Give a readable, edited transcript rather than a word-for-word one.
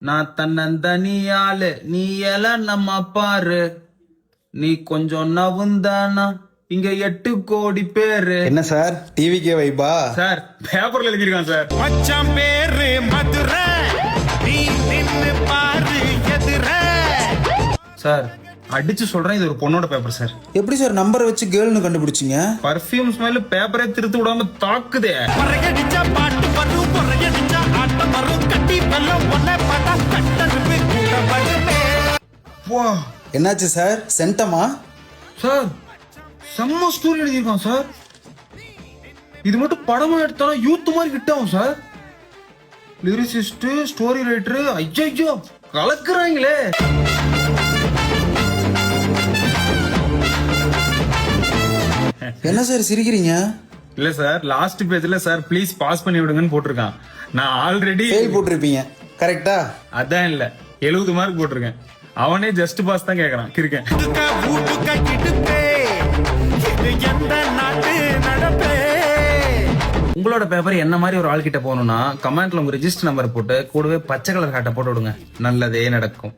நான் தன்னந்தனியாளு நீ எல்லாம் நம்ம பாரு, நீ கொஞ்சம் நவுந்தானா இங்க 8 கோடி பேரு. என்ன சார் டிவிக்கே வைப்பா? சார் பேப்பர்ல எழுதிருக்கான் சார். மச்சான் பேரு மதுரை, நீ நின்னு பாரு எதிர. சார் அடிச்சு சொல்றேன், இது ஒரு பொண்ணோட பேப்பர் சார். எப்படி சார் நம்பரை வச்சு கேர்ள்னு கண்டுபிடிச்சீங்க? பர்ஃபியூம் ஸ்மெல் பேப்பரே திருத்து விடாம தாக்குதே. பறையடிச்சா பாட்டு வரும், பறையடிச்சா ஆட்டம் வரும், கட்டி வெல்லம் ஒன்ன பார்த்தா கட்டரும்பு கூட வருமே. வா என்னாச்சு சார், சென்டமா? சார் செம்ம ஸ்டோரி எழுதியிருக்கான் சார். இது மட்டும் படமா எடுத்தாலும் யூத் மாதிரி ஹிட் ஆகும் சார். லிரிசிஸ்ட், ஸ்டோரி ரைட்டர், ஐயோ கலக்குறாங்களே. என்ன சார் சிரிக்கிறீங்க? இல்ல சார், லாஸ்ட் பேஜ்ல சார் ப்ளீஸ் பாஸ் பண்ணி விடுங்கன்னு போட்டிருக்கான். நான் ஆல்ரெடி ஃபெயில் போட்டிருப்பீங்க கரெக்டா? அதான் இல்ல 70 மார்க் போட்டிருக்கேன். அவனே ஜஸ்ட் பாஸ் தான் கேக்குறான் கிறுக்கன். இதுக்க வீட்டுக்க கிடுப்பே, இது எந்த நாட்டு நடப்பே. உங்களோட பேப்பர் என்ன மாதிரி ஒரு ஆள் கிட்ட போகணும்னா கமெண்ட்ல உங்க ரெஜிஸ்டர் நம்பர் போட்டு கூடவே பச்சை கலர் ஹாட்டை போட்டு விடுங்க. நல்லதே நடக்கும்.